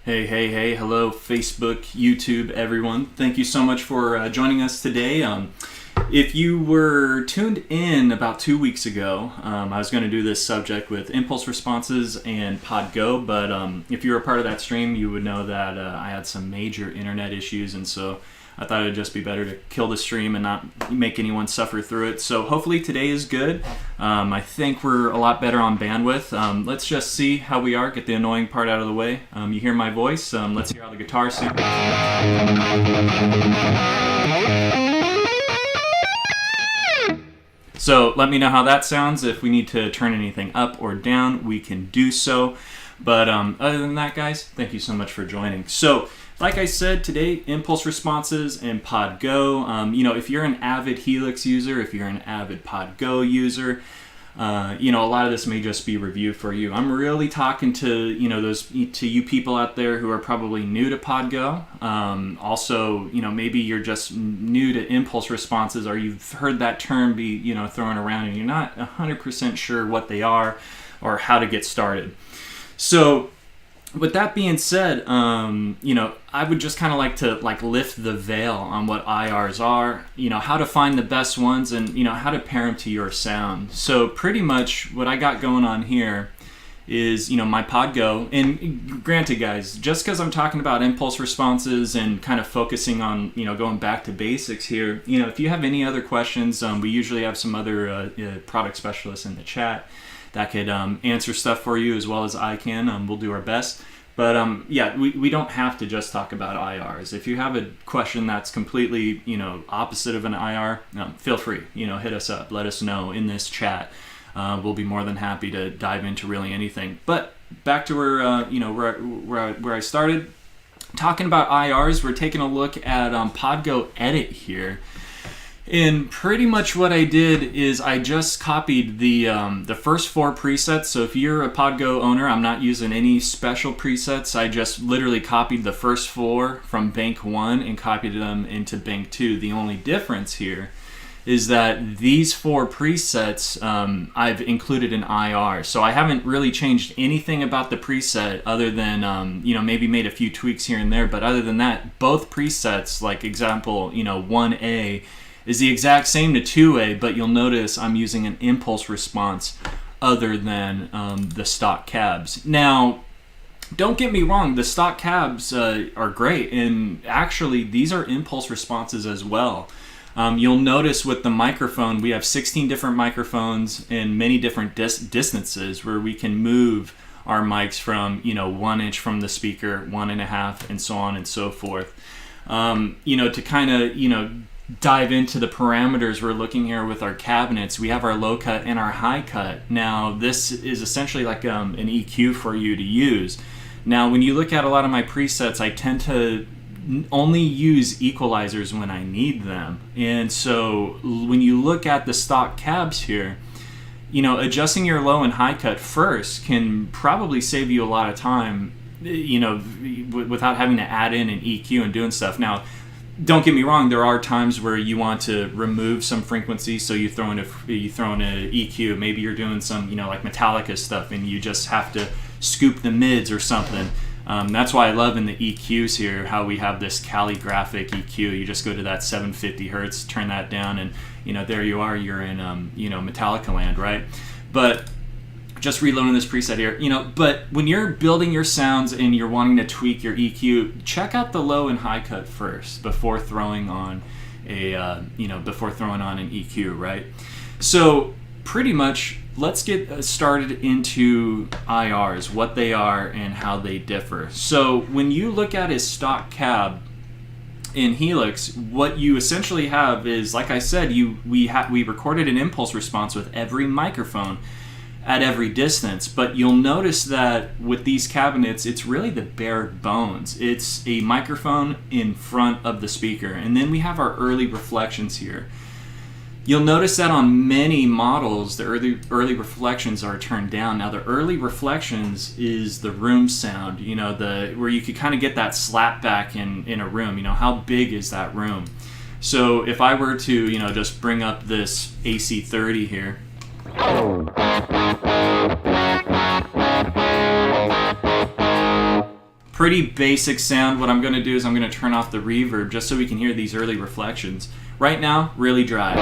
Hey, hello, Facebook, YouTube, everyone. Thank you so much for joining us today. If you were tuned in about 2 weeks ago, I was going to do this subject with impulse responses and PodGo, but if you were a part of that stream, you would know that I had some major internet issues, and so I thought it would just be better to kill the stream and not make anyone suffer through it. So hopefully today is good. I think we're a lot better on bandwidth. Let's just see how we are, get the annoying part out of the way. You hear my voice. Let's hear how the guitar sounds. So let me know how that sounds. If we need to turn anything up or down, we can do so. But other than that, guys, thank you so much for joining. So, like I said, today, impulse responses and PodGo. If you're an avid Helix user, if you're an avid PodGo user, a lot of this may just be review for you. I'm really talking to you people out there who are probably new to PodGo. Also, maybe you're just new to impulse responses, or you've heard that term be thrown around and you're not 100% sure what they are or how to get started. So, with that being said, I would just kind of like to lift the veil on what IRs are, how to find the best ones, and how to pair them to your sound. So pretty much what I got going on here is my PodGo. And granted, guys, just because I'm talking about impulse responses and kind of focusing on going back to basics here, if you have any other questions, we usually have some other product specialists in the chat that could answer stuff for you as well as I can. We'll do our best. But we don't have to just talk about IRs. If you have a question that's completely opposite of an IR, feel free. Hit us up. Let us know in this chat. We'll be more than happy to dive into really anything. But back to where I started. Talking about IRs, we're taking a look at PodGo Edit here. And pretty much what I did is I just copied the first 4 presets. So if you're a PodGo owner, I'm not using any special presets. I just literally copied the first 4 from bank 1 and copied them into bank 2. The only difference here is that these 4 presets I've included in IR. So I haven't really changed anything about the preset other than maybe made a few tweaks here and there. But other than that, both presets, like example 1A, is the exact same to 2A, but you'll notice I'm using an impulse response other than the stock cabs. Now, don't get me wrong, the stock cabs are great, and actually these are impulse responses as well. You'll notice with the microphone, we have 16 different microphones and many different distances where we can move our mics from 1 inch from the speaker, 1.5, and so on and so forth. To kind of dive into the parameters we're looking here with our cabinets, we have our low cut and our high cut. Now this is essentially like an EQ for you to use. Now when you look at a lot of my presets, I tend to only use equalizers when I need them. And so when you look at the stock cabs here, adjusting your low and high cut first can probably save you a lot of time, without having to add in an EQ and doing stuff. Now, don't get me wrong, there are times where you want to remove some frequency, so you throw in a EQ. Maybe you're doing some, like Metallica stuff, and you just have to scoop the mids or something. That's why I love in the EQs here how we have this Cali Graphic EQ. You just go to that 750 hertz, turn that down, and there you are. You're in Metallica land, right? But just reloading this preset here, but when you're building your sounds and you're wanting to tweak your EQ, check out the low and high cut first before throwing on an EQ, right? So pretty much, let's get started into IRs, what they are and how they differ. So when you look at a stock cab in Helix, what you essentially have is, like I said, we recorded an impulse response with every microphone at every distance, but you'll notice that with these cabinets, it's really the bare bones. It's a microphone in front of the speaker, and then we have our early reflections here. You'll notice that on many models, the early reflections are turned down. Now, the early reflections is the room sound, where you could kind of get that slap back in a room. How big is that room? So if I were to, just bring up this AC30 here, Pretty basic sound. What I'm going to do is I'm going to turn off the reverb just so we can hear these early reflections. Right now, really dry.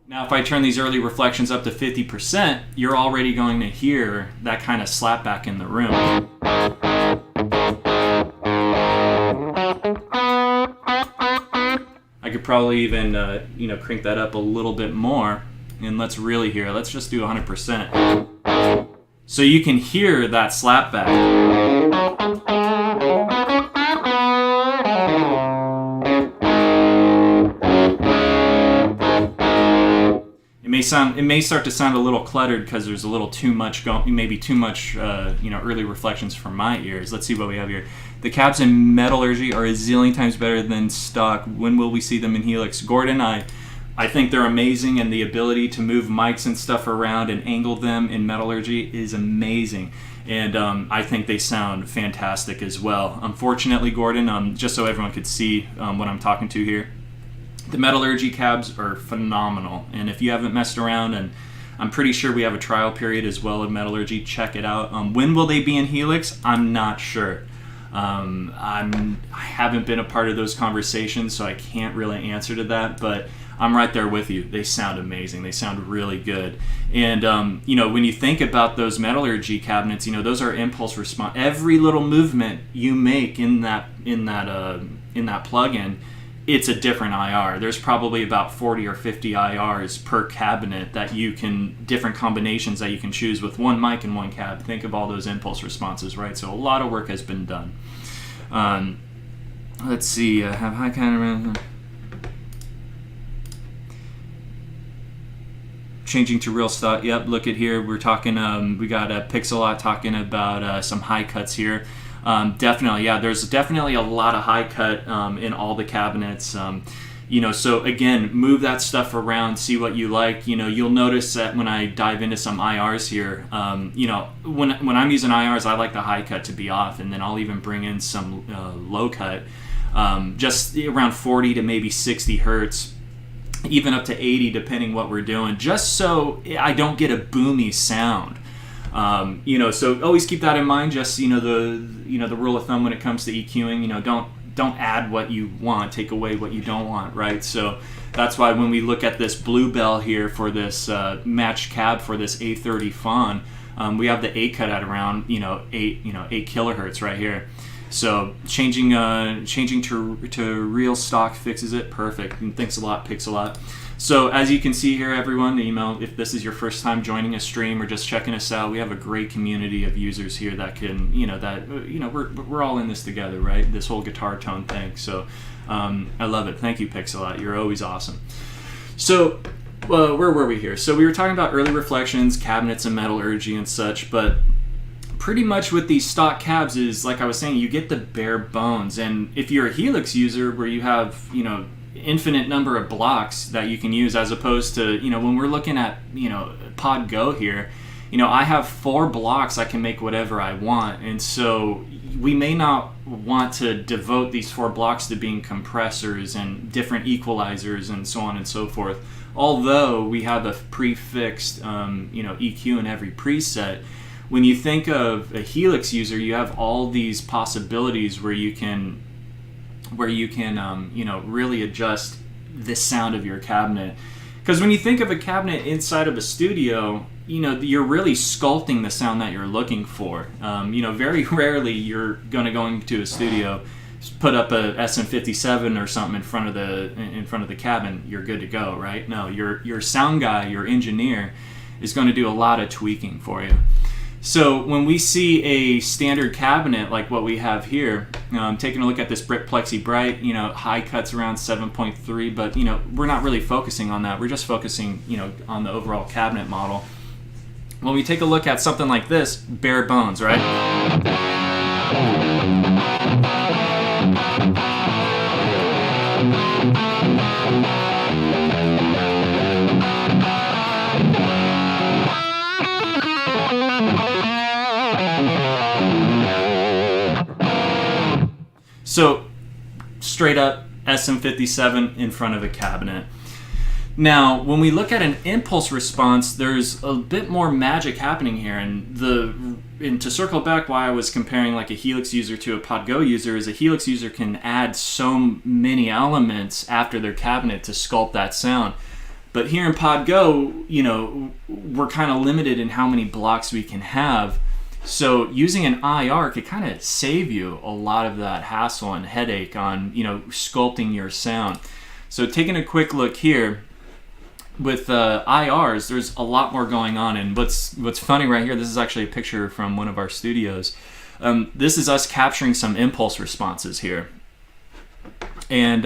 Now if I turn these early reflections up to 50%, you're already going to hear that kind of slapback in the room. I could probably even, crank that up a little bit more, and let's really hear. Let's just do 100%. So you can hear that slapback. It may start to sound a little cluttered because there's a little too much maybe too much early reflections for my ears. Let's see what we have here. The cabs in metallurgy are a zillion times better than stock. When will we see them in Helix? Gordon, I think they're amazing, and the ability to move mics and stuff around and angle them in metallurgy is amazing. And I think they sound fantastic as well. Unfortunately, Gordon, just so everyone could see what I'm talking to here, the metallurgy cabs are phenomenal. And if you haven't messed around, and I'm pretty sure we have a trial period as well in metallurgy, check it out. When will they be in Helix? I'm not sure. I haven't been a part of those conversations, so I can't really answer to that, but I'm right there with you. They sound amazing. They sound really good. And when you think about those metallurgy cabinets, those are impulse response. Every little movement you make in that plugin, it's a different IR. There's probably about 40 or 50 IRs per cabinet different combinations that you can choose with one mic and one cab. Think of all those impulse responses, right? So a lot of work has been done. Let's see, have high kind of... Changing to real stock. Yep, look at here. We're talking, we got Pixelot talking about some high cuts here. Definitely, yeah, there's definitely a lot of high cut in all the cabinets. So again, move that stuff around, see what you like. You'll notice that when I dive into some IRs here, when I'm using IRs, I like the high cut to be off, and then I'll even bring in some low cut, just around 40 to maybe 60 hertz. Even up to 80 depending what we're doing, just so I don't get a boomy sound. So always keep that in mind. Just the rule of thumb when it comes to EQing, don't add what you want, take away what you don't want, right? So that's why when we look at this Bluebell here for this matched cab for this A30 Fawn, we have the A cut at around 8 kilohertz right here. So changing to real stock fixes it perfect. And thanks a lot, Pixelot. So as you can see here, everyone, if this is your first time joining a stream or just checking us out, we have a great community of users here that can, we're all in this together, right? This whole guitar tone thing. So I love it. Thank you, Pixelot. You're always awesome. So where were we here? So we were talking about early reflections, cabinets, and metallurgy and such, but pretty much with these stock cabs is, like I was saying, you get the bare bones. And if you're a Helix user where you have, infinite number of blocks that you can use, as opposed to, when we're looking at, Pod Go here, I have 4 blocks. I can make whatever I want. And so we may not want to devote these 4 blocks to being compressors and different equalizers and so on and so forth. Although we have a prefixed, EQ in every preset, when you think of a Helix user, you have all these possibilities where you can really adjust the sound of your cabinet. Because when you think of a cabinet inside of a studio, you're really sculpting the sound that you're looking for. Very rarely you're going to go into a studio, put up a SM57 or something in front of the cabin, you're good to go, right? No, your sound guy, your engineer, is going to do a lot of tweaking for you. So when we see a standard cabinet like what we have here, taking a look at this Brick Plexi Bright, high cuts around 7.3, but we're not really focusing on that. We're just focusing, on the overall cabinet model. When we take a look at something like this, bare bones, right? So straight up SM57 in front of a cabinet. Now, when we look at an impulse response, there's a bit more magic happening here. And to circle back why I was comparing like a Helix user to a PodGo user is a Helix user can add so many elements after their cabinet to sculpt that sound. But here in PodGo, you know, we're kind of limited in how many blocks we can have. So using an IR could kind of save you a lot of that hassle and headache on, you know, sculpting your sound. So taking a quick look here, with IRs, there's a lot more going on. And what's funny right here, this is actually a picture from one of our studios. This is us capturing some impulse responses here. And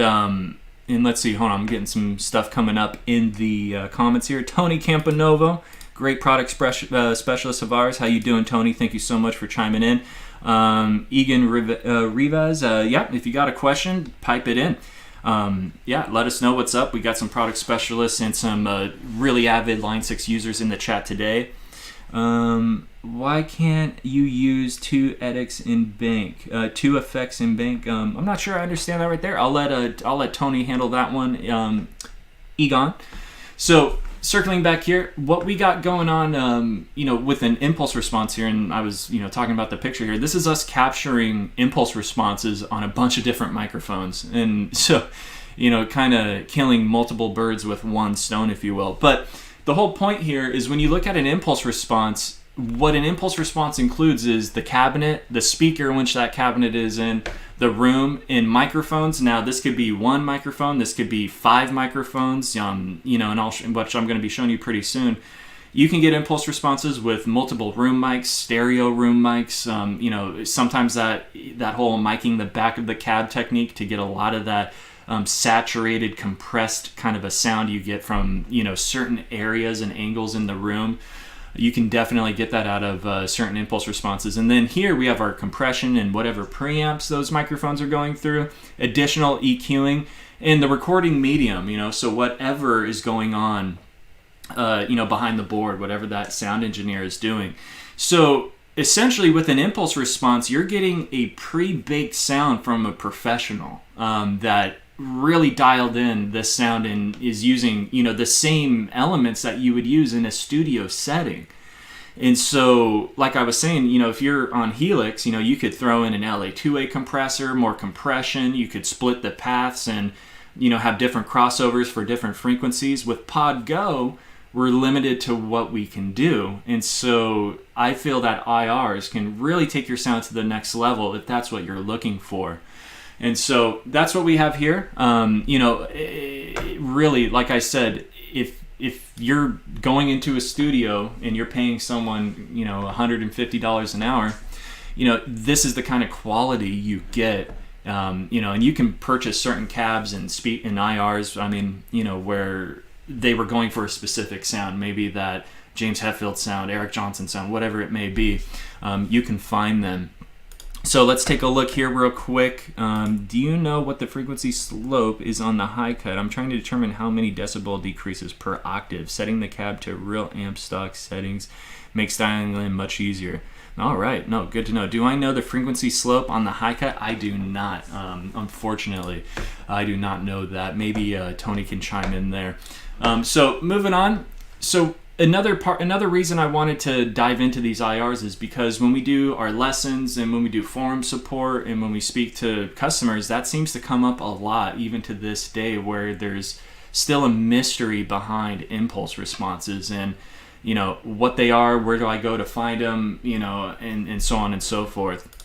let's see, hold on, I'm getting some stuff coming up in the comments here. Tony Campanovo, great product specialist of ours. How you doing, Tony? Thank you so much for chiming in. Egan Rivas, yeah, if you got a question, pipe it in. Yeah, let us know what's up. We got some product specialists and some really avid Line 6 users in the chat today. Why can't you use two effects in Bank? I'm not sure I understand that right there. I'll let Tony handle that one. Egon. So circling back here, what we got going on, you know, with an impulse response here, and I was, you know, talking about the picture here. This is us capturing impulse responses on a bunch of different microphones, and so, you know, kind of killing multiple birds with one stone, if you will. But the whole point here is when you look at an impulse response, what an impulse response includes is the cabinet, the speaker in which that cabinet is in, the room, and microphones. Now, this could be one microphone, this could be 5 microphones, you know, and which I'm going to be showing you pretty soon. You can get impulse responses with multiple room mics, stereo room mics. You know, sometimes that whole miking the back of the cab technique to get a lot of that saturated, compressed kind of a sound you get from, you know, certain areas and angles in the room. You can definitely get that out of certain impulse responses. And then here we have our compression and whatever preamps those microphones are going through, additional EQing, and the recording medium, you know, so whatever is going on, you know, behind the board, whatever that sound engineer is doing. So essentially with an impulse response, you're getting a pre-baked sound from a professional that really dialed in this sound and is using, you know, the same elements that you would use in a studio setting. And so, like I was saying, you know, if you're on Helix, you know, you could throw in an LA2A compressor, more compression, you could split the paths and, you know, have different crossovers for different frequencies. With PodGo, we're limited to what we can do. And so I feel that IRs can really take your sound to the next level if that's what you're looking for. And so that's what we have here. You know, really, like I said, if you're going into a studio and you're paying someone, you know, $150 an hour, you know, this is the kind of quality you get. You know, and you can purchase certain cabs and IRs. I mean, you know, where they were going for a specific sound, maybe that James Hetfield sound, Eric Johnson sound, whatever it may be. You can find them. So let's take a look here real quick. Do you know what the frequency slope is on the high cut? I'm trying to determine how many decibel decreases per octave. Setting the cab to real amp stock settings makes dialing in much easier. All right, no, good to know. Do I know the frequency slope on the high cut? I do not. Unfortunately, I do not know that. Maybe Tony can chime in there. So moving on. So another reason I wanted to dive into these IRs is because when we do our lessons and when we do forum support and when we speak to customers, that seems to come up a lot, even to this day, where there's still a mystery behind impulse responses and, you know, what they are, where do I go to find them, you know, and so on and so forth.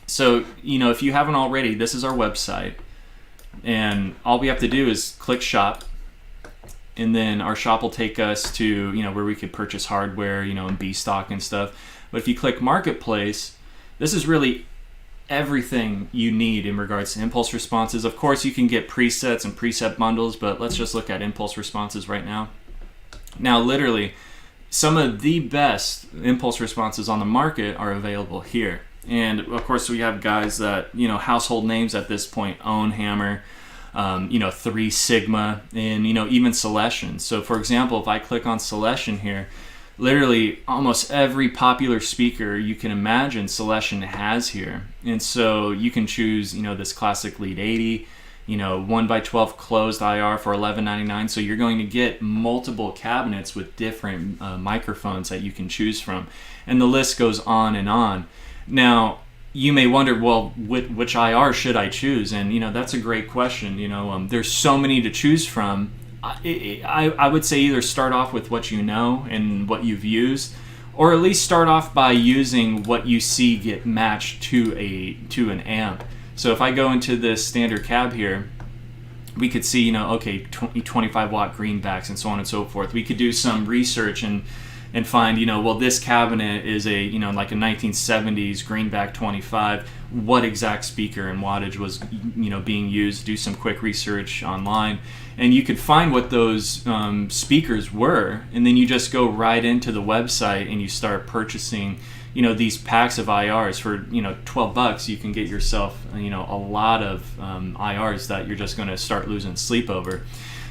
So, you know, if you haven't already, this is our website, and all we have to do is click shop. And then our shop will take us to, you know, where we could purchase hardware, you know, and B stock and stuff. But if you click marketplace, this is really everything you need in regards to impulse responses. Of course, you can get presets and preset bundles, but let's just look at impulse responses right now. Now, literally, some of the best impulse responses on the market are available here. And of course, we have guys that, you know, household names at this point own Hammer, you know, 3 Sigma, and, you know, even Celestion. So for example, if I click on Celestion here, literally almost every popular speaker you can imagine Celestion has here. And so you can choose, you know, this classic Lead 80, 1x12 closed IR for $11.99. So you're going to get multiple cabinets with different microphones that you can choose from, and the list goes on and on. Now, you may wonder, well, which IR should I choose? And that's a great question. There's so many to choose from. I would say either start off with what you know and what you've used, or at least start off by using what you see get matched to an amp. So if I go into this standard cab here, we could see, okay, 25 watt greenbacks and so on and so forth. We could do some research and find, well, this cabinet is a, like a 1970s greenback 25. What exact speaker and wattage was, being used? Do some quick research online, and you could find what those speakers were, and then you just go right into the website and you start purchasing, these packs of IRs for, $12. You can get yourself, a lot of IRs that you're just going to start losing sleep over.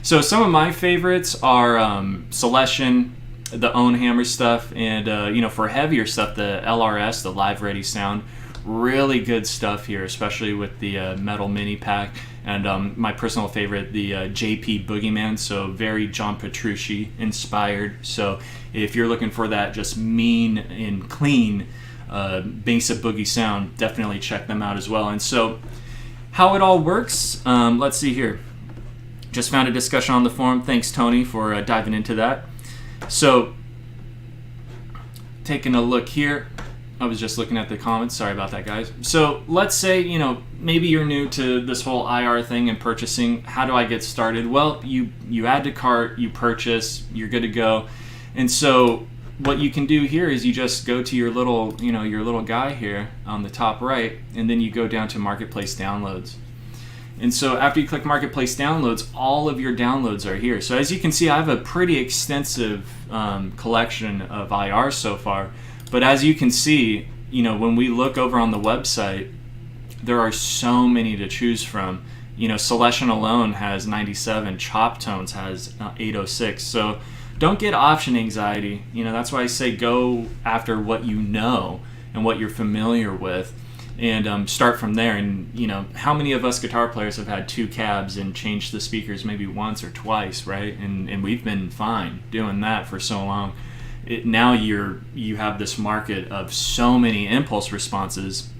So some of my favorites are Celestion, the Own Hammer stuff, and for heavier stuff, the LRS, the Live Ready Sound. Really good stuff here, especially with the metal mini pack, and my personal favorite, the JP Boogeyman, so very John Petrucci inspired. So if you're looking for that just mean and clean Mesa Boogie sound, definitely check them out as well. And so how it all works, let's see here. Just found a discussion on the forum. Thanks, Tony, for diving into that. So, taking a look here, I was just looking at the comments. Sorry about that, guys. So, let's say, maybe you're new to this whole IR thing and purchasing. How do I get started? Well, you add to cart, you purchase, you're good to go. And so, what you can do here is you just go to your little guy here on the top right, and then you go down to Marketplace Downloads. And so after you click Marketplace Downloads, all of your downloads are here. So as you can see, I have a pretty extensive collection of IRs so far. But as you can see, when we look over on the website, there are so many to choose from. Celestion alone has 97, Chop Tones has 806. So don't get option anxiety. That's why I say go after what you know and what you're familiar with. And start from there. And how many of us guitar players have had two cabs and changed the speakers maybe once or twice, right? And we've been fine doing that for so long. Now you have this market of so many impulse responses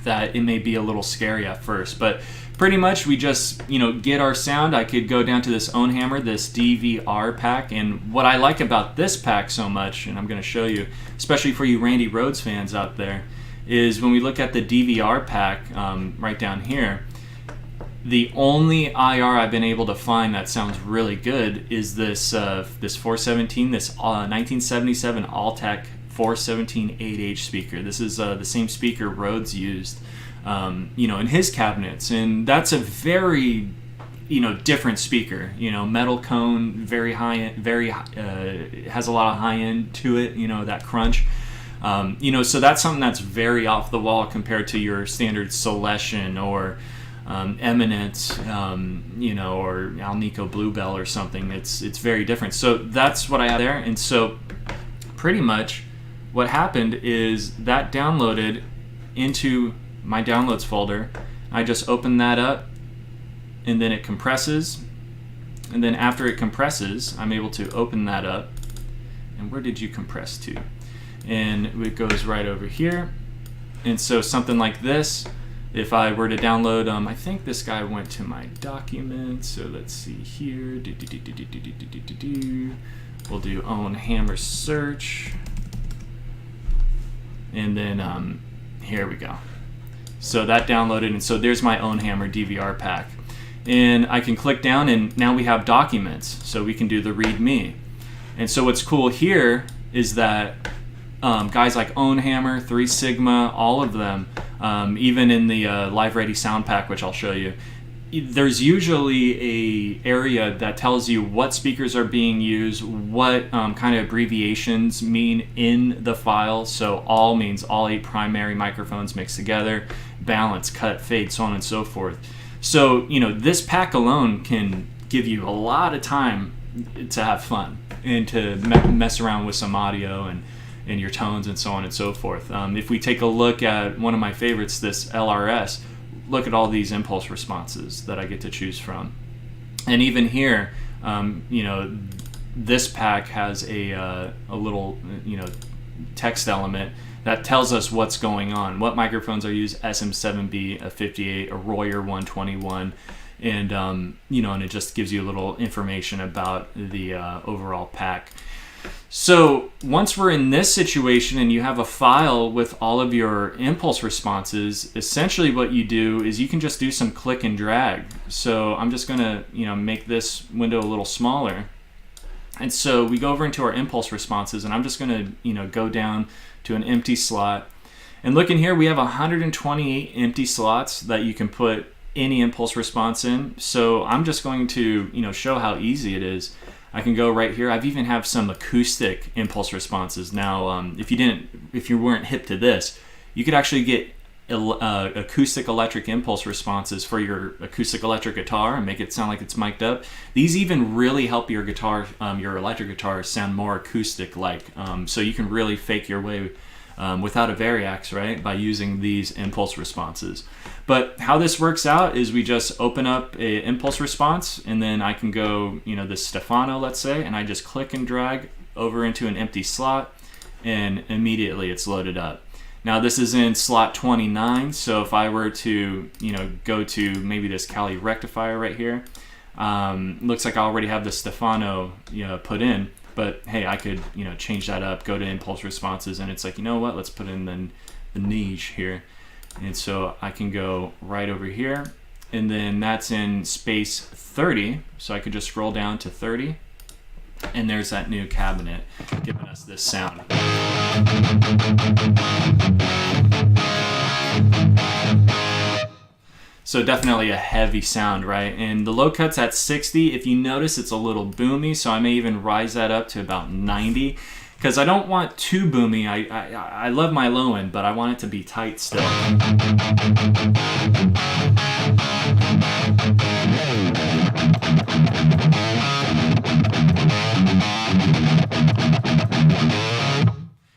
that it may be a little scary at first. But pretty much we just get our sound. I could go down to this Own Hammer, this DVR pack, and what I like about this pack so much, and I'm going to show you, especially for you Randy Rhoads fans out there, is when we look at the DVR pack right down here, the only IR I've been able to find that sounds really good is this 417, this 1977 Altec 417 8H speaker. This is the same speaker Rhoads used, in his cabinets, and that's a very different speaker. Metal cone, very high end, has a lot of high end to it. That crunch. So that's something that's very off the wall compared to your standard Celestion or Eminence, or Alnico Bluebell or something. It's very different. So that's what I have there. And so pretty much what happened is that downloaded into my downloads folder. I just open that up, and then it compresses. And then after it compresses, I'm able to open that up. And where did you compress to? And it goes right over here. And so something like this, if I were to download, I think this guy went to my documents, so let's see here. We'll do Own Hammer search, and then here we go. So that downloaded, and so there's my Own Hammer DVR pack. And I can click down, and now we have documents, so we can do the README. And so what's cool here is that guys like Own Hammer, 3 Sigma, all of them, even in the Live Ready Sound Pack, which I'll show you, there's usually a area that tells you what speakers are being used, what kind of abbreviations mean in the file. So all means all 8 primary microphones mixed together, balance, cut, fade, so on and so forth. So this pack alone can give you a lot of time to have fun and to mess around with some audio and your tones and so on and so forth. If we take a look at one of my favorites, this LRS, look at all these impulse responses that I get to choose from. And even here, this pack has a little, text element that tells us what's going on. What microphones are used: SM7B, a 58, a Royer 121, and and it just gives you a little information about the overall pack. So once we're in this situation and you have a file with all of your impulse responses, essentially what you do is you can just do some click and drag. So I'm just gonna make this window a little smaller. And so we go over into our impulse responses, and I'm just gonna go down to an empty slot. And look in here, we have 128 empty slots that you can put any impulse response in. So I'm just going to show how easy it is. I can go right here. I've even have some acoustic impulse responses. Now, if you weren't hip to this, you could actually get acoustic electric impulse responses for your acoustic electric guitar and make it sound like it's mic'd up. These even really help your guitar, your electric guitar, sound more acoustic-like. So you can really fake your way without a variax, right, by using these impulse responses. But how this works out is we just open up a impulse response, and then I can go, this Stefano, let's say, and I just click and drag over into an empty slot, and immediately it's loaded up. Now this is in slot 29, so if I were to, go to maybe this Cali Rectifier right here, looks like I already have the Stefano, put in. But hey, I could change that up, go to impulse responses, and it's like, what? Let's put in the niche here. And so I can go right over here, and then that's in space 30. So I could just scroll down to 30, and there's that new cabinet giving us this sound. So definitely a heavy sound, right? And the low cut's at 60. If you notice, it's a little boomy, so I may even rise that up to about 90, because I don't want too boomy. I love my low end, but I want it to be tight still.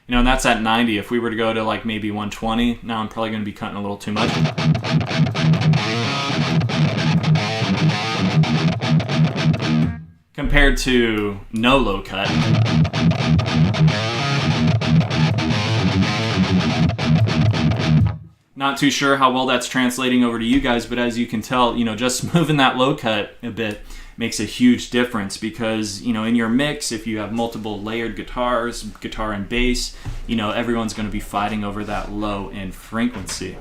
And that's at 90. If we were to go to like maybe 120, now I'm probably going to be cutting a little too much. Compared to no low cut. Not too sure how well that's translating over to you guys, but as you can tell, just moving that low cut a bit makes a huge difference, because in your mix, if you have multiple layered guitars, guitar and bass, everyone's going to be fighting over that low end frequency.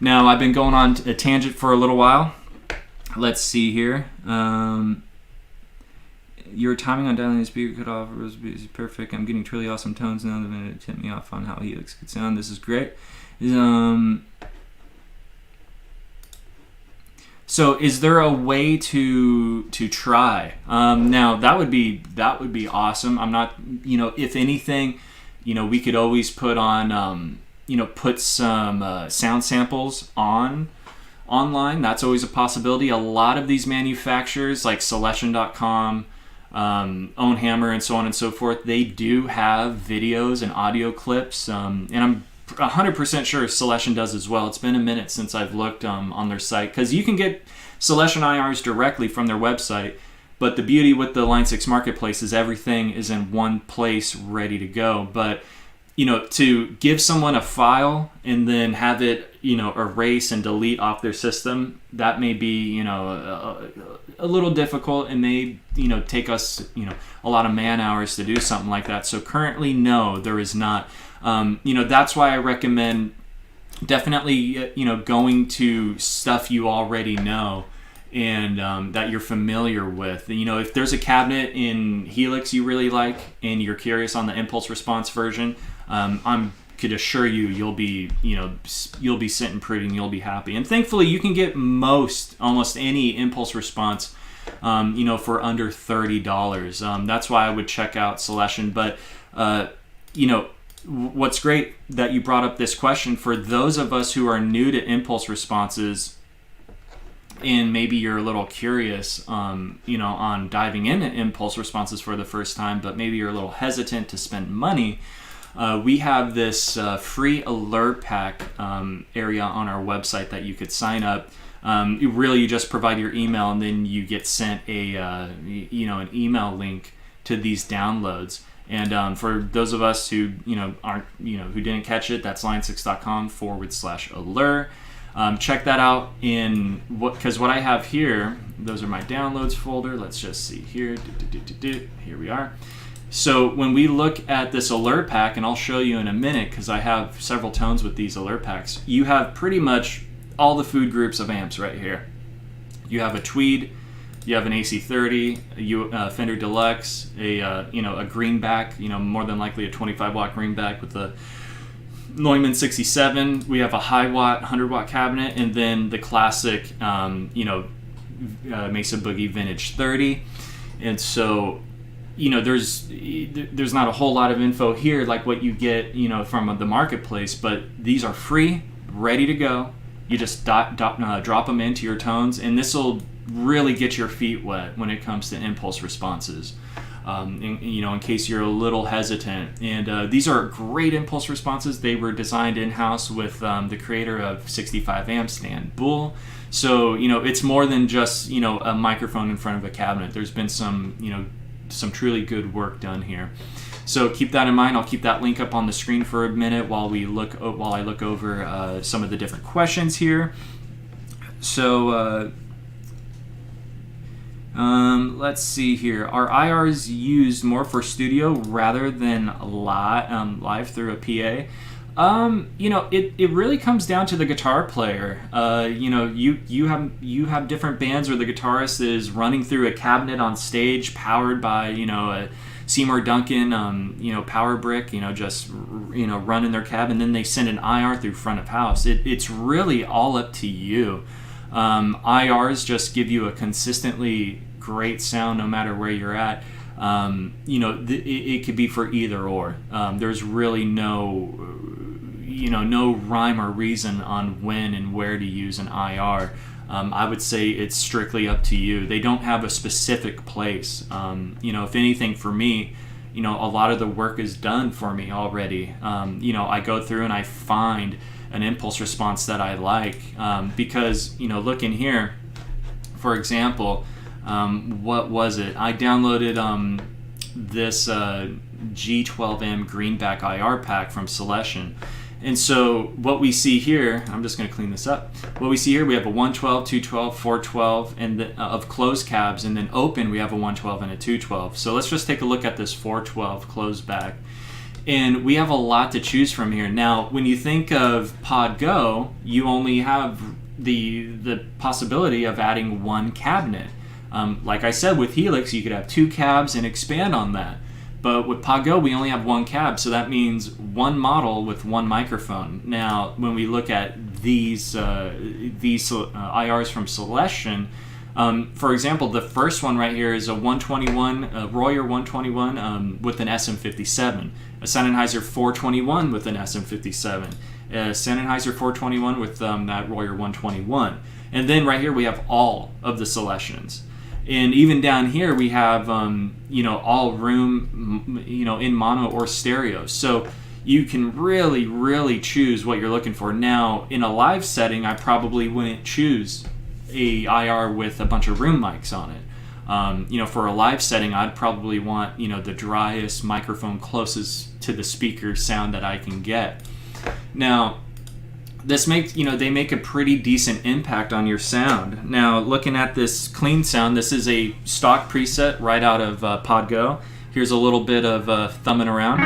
Now I've been going on a tangent for a little while. Let's see here. Your timing on dialing the speaker cutoff was perfect. I'm getting truly awesome tones now. The minute it tipped me off on how Helix could sound. This is great. So is there a way to try? Now that would be awesome. I'm not, if anything, we could always put on, put some sound samples online. That's always a possibility. A lot of these manufacturers like Selection.com, Own Hammer, and so on and so forth, they do have videos and audio clips, and I'm 100% sure Selection does as well. It's been a minute since I've looked on their site, because you can get Selection IRs directly from their website, but the beauty with the Line 6 Marketplace is everything is in one place ready to go. But to give someone a file and then have it erase and delete off their system, that may be a little difficult, and may take us a lot of man hours to do something like that. So currently, no, there is not. That's why I recommend definitely going to stuff you already know and that you're familiar with. If there's a cabinet in Helix you really like and you're curious on the impulse response version, I could assure you you'll be sitting pretty and you'll be happy. And thankfully you can get almost any impulse response for under $30. That's why I would check out Selection. But what's great that you brought up this question, for those of us who are new to impulse responses, and maybe you're a little curious, on diving into impulse responses for the first time, but maybe you're a little hesitant to spend money. we have this free alert pack area on our website that you could sign up. You just provide your email, and then you get sent an email link to these downloads. And for those of us who who didn't catch it, that's line6.com/allure. Check that out because what I have here, those are my downloads folder. Let's just see here. Here we are. So when we look at this alert pack, and I'll show you in a minute because I have several tones with these alert packs, you have pretty much all the food groups of amps right here. You have a Tweed, you have an AC30, a Fender Deluxe, a greenback, more than likely a 25 watt greenback with a Neumann 67. We have a high watt 100 watt cabinet, and then the classic Mesa Boogie Vintage 30. And so there's not a whole lot of info here like what you get from the marketplace, but these are free, ready to go. You just drop them into your tones, and this will really get your feet wet when it comes to impulse responses. In case you're a little hesitant. And these are great impulse responses. They were designed in-house with the creator of 65 amps, Stan Bull. So, it's more than just, a microphone in front of a cabinet. There's been some truly good work done here. So keep that in mind. I'll keep that link up on the screen for a minute while I look over some of the different questions here. So let's see here. Are IRs used more for studio rather than live through a PA? It really comes down to the guitar player. You have different bands where the guitarist is running through a cabinet on stage, powered by a Seymour Duncan power brick, running their cab, and then they send an IR through front of house. It's really all up to you. IRs just give you a consistently great sound no matter where you're at. It could be for either or. There's really no rhyme or reason on when and where to use an IR. I would say it's strictly up to you. They don't have a specific place. If anything, for me, a lot of the work is done for me already. I go through and I find an impulse response that I like, because looking here, for example, what was it? I downloaded this G12M Greenback IR pack from Celestion. And so what we see here, I'm just going to clean this up. What we see here, we have a 112, 212, 412 and of closed cabs, and then open we have a 112 and a 212. So let's just take a look at this 412 closed back. And we have a lot to choose from here. Now, when you think of Pod Go, you only have the possibility of adding one cabinet. Like I said, with Helix, you could have two cabs and expand on that. But with Pod Go, we only have one cab, so that means one model with one microphone. Now, when we look at these IRs from Celestion, for example, the first one right here is a 121, a Royer 121 with an SM57, a Sennheiser 421 with an SM57, a Sennheiser 421 with that Royer 121. And then right here we have all of the Celestions. And even down here we have, all room, in mono or stereo. So you can really, really choose what you're looking for. Now, in a live setting, I probably wouldn't choose a IR with a bunch of room mics on it. For a live setting, I'd probably want, the driest microphone closest to the speaker sound that I can get. Now, this makes, they make a pretty decent impact on your sound. Now, looking at this clean sound, this is a stock preset right out of Pod Go. Here's a little bit of thumbing around.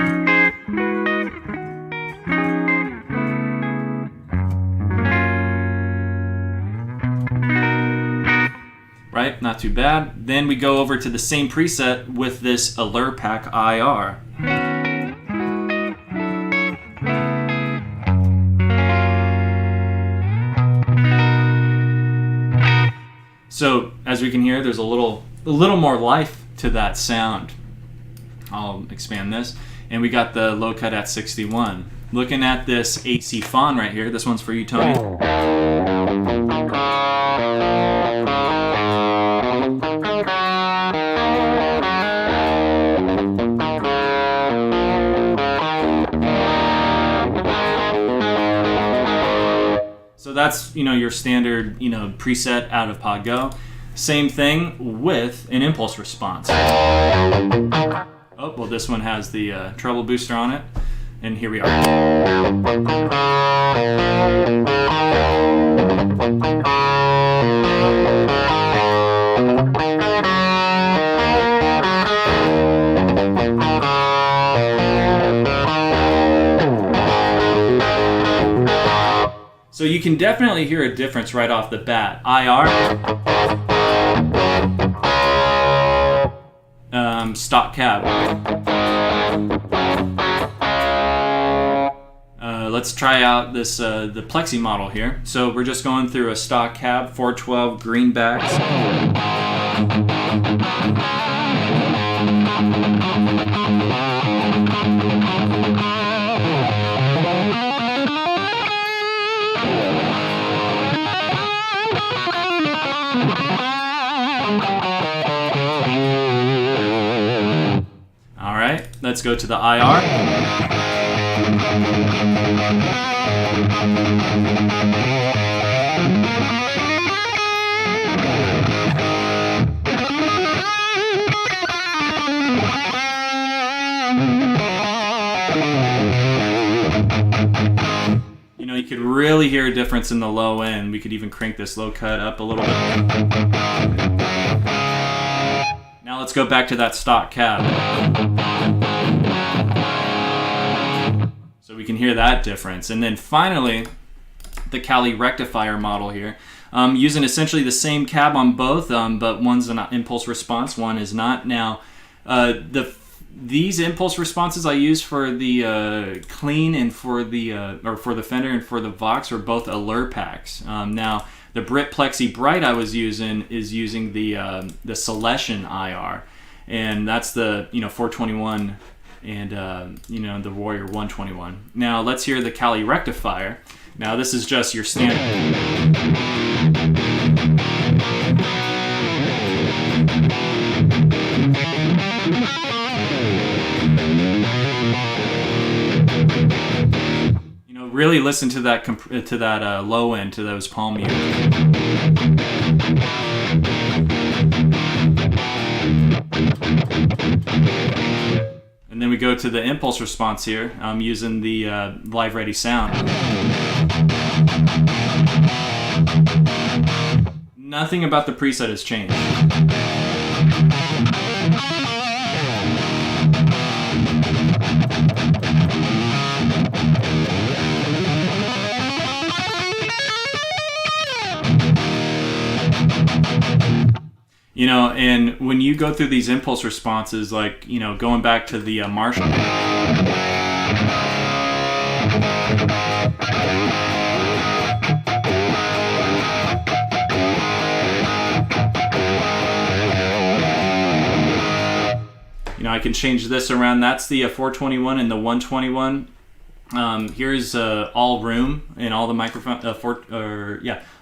Right, not too bad. Then we go over to the same preset with this Allure Pack IR. So as we can hear, there's a little more life to that sound. I'll expand this, and we got the low cut at 61. Looking at this AC Fawn right here, this one's for you, Tony. So that's, your standard, preset out of Pod Go. Same thing with an impulse response. Oh, well, this one has the treble booster on it. And here we are. So you can definitely hear a difference right off the bat. IR, stock cab. Let's try out this the Plexi model here. So we're just going through a stock cab, 412 greenbacks. All right, let's go to the IR. You could really hear a difference in the low end. We could even crank this low cut up a little bit. Now let's go back to that stock cab. So we can hear that difference. And then finally, the Cali Rectifier model here. Using essentially the same cab on both, but one's an impulse response, one is not. Now, these impulse responses I use for the clean and for the Fender and for the Vox are both alert packs. Now, the Brit Plexi Bright I was using is using the Selection IR, and that's the 421 and the Warrior 121. Now let's hear the Cali Rectifier. Now this is just your standard. Really listen to that low end, to those palm mutes. And then we go to the impulse response here. I'm using the Live Ready sound. Nothing about the preset has changed. And when you go through these impulse responses, like, going back to the Marshall. I can change this around. That's the 421 and the 121. Here's all room and all the microphone,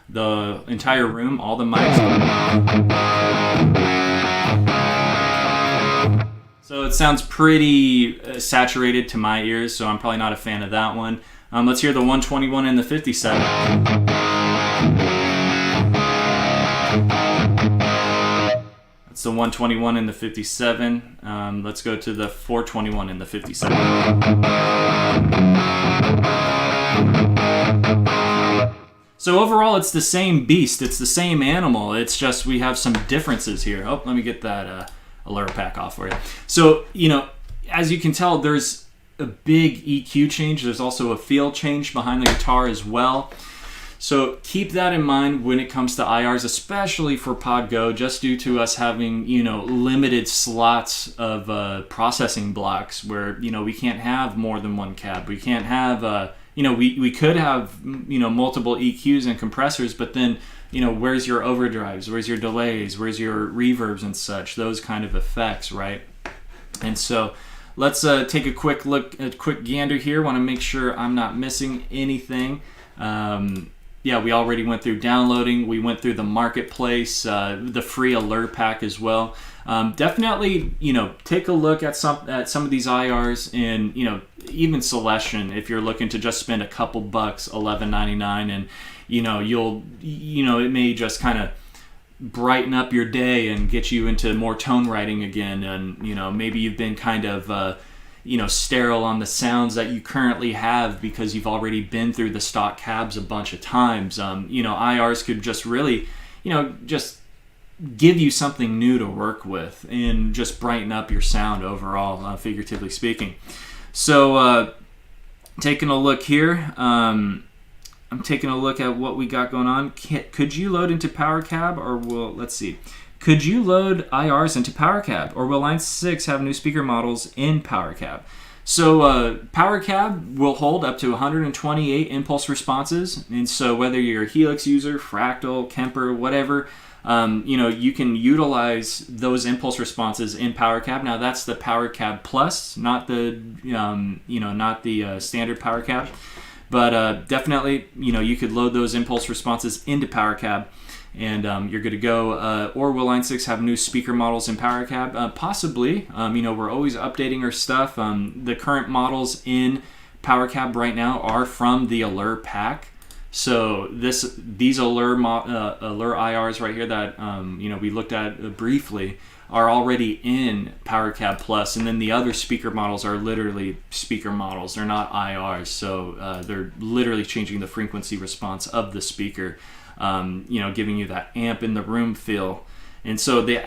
the entire room, all the mics. So it sounds pretty saturated to my ears, so I'm probably not a fan of that one. Let's hear the 121 and the 57. That's the 121 and the 57. Let's go to the 421 and the 57. So overall, it's the same beast. It's the same animal. It's just we have some differences here. Oh, let me get that alert pack off for you. So, as you can tell, there's a big EQ change. There's also a feel change behind the guitar as well. So keep that in mind when it comes to IRs, especially for Pod Go, just due to us having, limited slots of processing blocks where, we can't have more than one cab. We can't have... we could have, multiple EQs and compressors, but then, where's your overdrives? Where's your delays? Where's your reverbs and such? Those kind of effects, right? And so let's take a quick gander here. Want to make sure I'm not missing anything. yeah, we already went through downloading. We went through the marketplace, the free alert pack as well. Definitely, take a look at some of these IRs, and even Celestion, if you're looking to just spend a couple bucks, $11.99, and it may just kind of brighten up your day and get you into more tone writing again, and maybe you've been kind of sterile on the sounds that you currently have because you've already been through the stock cabs a bunch of times. IRs could just really, just give you something new to work with and just brighten up your sound overall, figuratively speaking. So, taking a look here, I'm taking a look at what we got going on. Could you load into PowerCab, or let's see. Could you load IRs into PowerCab, or will Line 6 have new speaker models in PowerCab? So PowerCab will hold up to 128 impulse responses, and so whether you're a Helix user, Fractal, Kemper, whatever, you can utilize those impulse responses in PowerCab. Now that's the PowerCab Plus, not the standard PowerCab, but definitely you could load those impulse responses into PowerCab. And you're good to go. Or will Line 6 have new speaker models in PowerCab? Possibly. We're always updating our stuff. The current models in PowerCab right now are from the Allure pack. So these Allure IRs right here that we looked at briefly are already in PowerCab Plus, and then the other speaker models are literally speaker models. They're not IRs, so they're literally changing the frequency response of the speaker. Giving you that amp in the room feel. And so the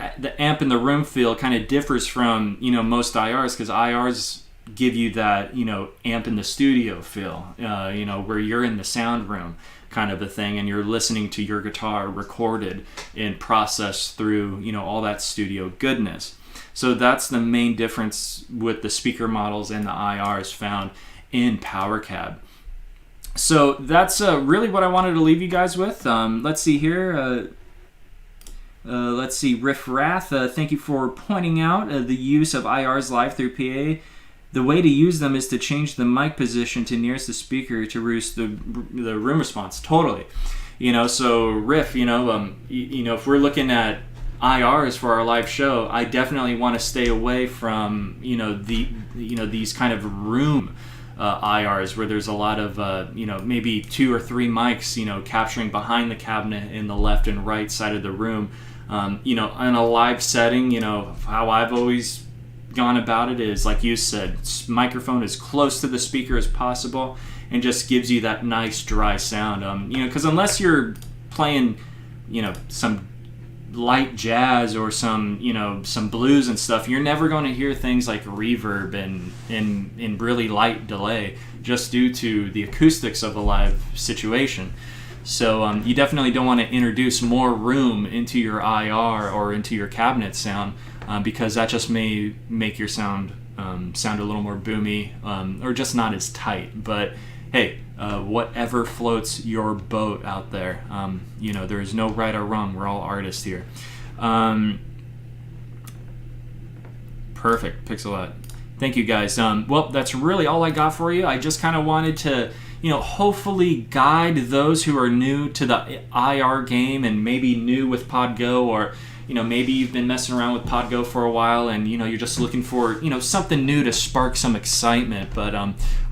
amp in the room feel kind of differs from, most IRs, because IRs give you that, amp in the studio feel, where you're in the sound room kind of a thing, and you're listening to your guitar recorded and processed through, all that studio goodness. So that's the main difference with the speaker models and the IRs found in PowerCab. So that's really what I wanted to leave you guys with. Let's see here. Let's see. Riff Wrath, thank you for pointing out the use of IRs live through PA. The way to use them is to change the mic position to nearest the speaker to reduce the room response. Totally. So Riff, if we're looking at IRs for our live show, I definitely want to stay away from, these kind of room IRs where there's a lot of maybe 2 or 3 mics capturing behind the cabinet in the left and right side of the room. In a live setting, how I've always gone about it is, like you said, microphone as close to the speaker as possible, and just gives you that nice dry sound. Because unless you're playing some light jazz or some blues and stuff, you're never going to hear things like reverb and really light delay, just due to the acoustics of a live situation. So you definitely don't want to introduce more room into your IR or into your cabinet sound, because that just may make your sound sound a little more boomy, or just not as tight. But hey, whatever floats your boat out there. There is no right or wrong. We're all artists here. Perfect. Pixel. Thank you, guys. Well, that's really all I got for you. I just kind of wanted to, hopefully guide those who are new to the IR game and maybe new with PodGo, or maybe you've been messing around with PodGo for a while and you're just looking for something new to spark some excitement. But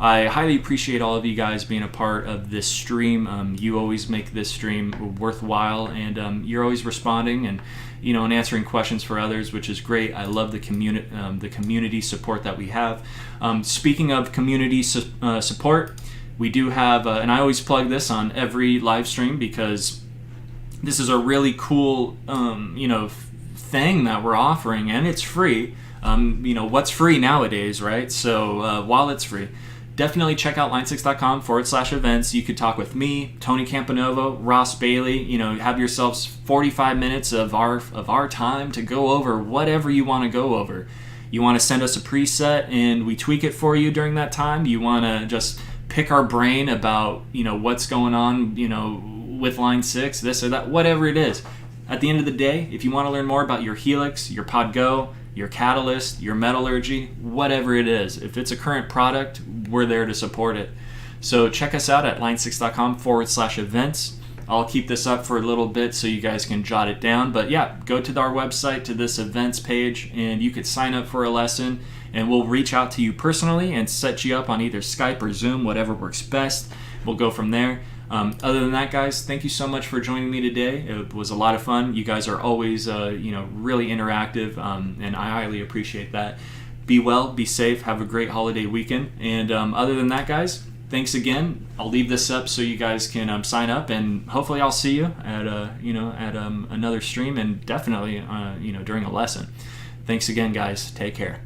I highly appreciate all of you guys being a part of this stream. You always make this stream worthwhile, and you're always responding and and answering questions for others, which is great. I love the community support that we have. Speaking of community support, we do have, and I always plug this on every live stream because this is a really cool, thing that we're offering, and it's free. What's free nowadays, right? So while it's free, definitely check out line6.com/events. You could talk with me, Tony Campanovo, Ross Bailey. Have yourselves 45 minutes of our time to go over whatever you want to go over. You want to send us a preset and we tweak it for you during that time. You want to just pick our brain about what's going on with Line 6, this or that, whatever it is. At the end of the day, if you want to learn more about your Helix, your PodGo, your Catalyst, your Metallurgy, whatever it is, if it's a current product, we're there to support it. So check us out at line6.com/events. I'll keep this up for a little bit so you guys can jot it down. But yeah, go to our website, to this events page, and you could sign up for a lesson, and we'll reach out to you personally and set you up on either Skype or Zoom, whatever works best. We'll go from there. Other than that, guys, thank you so much for joining me today. It was a lot of fun. You guys are always, really interactive, and I highly appreciate that. Be well, be safe, have a great holiday weekend. And other than that, guys, thanks again. I'll leave this up so you guys can sign up, and hopefully I'll see you at another stream, and definitely during a lesson. Thanks again, guys. Take care.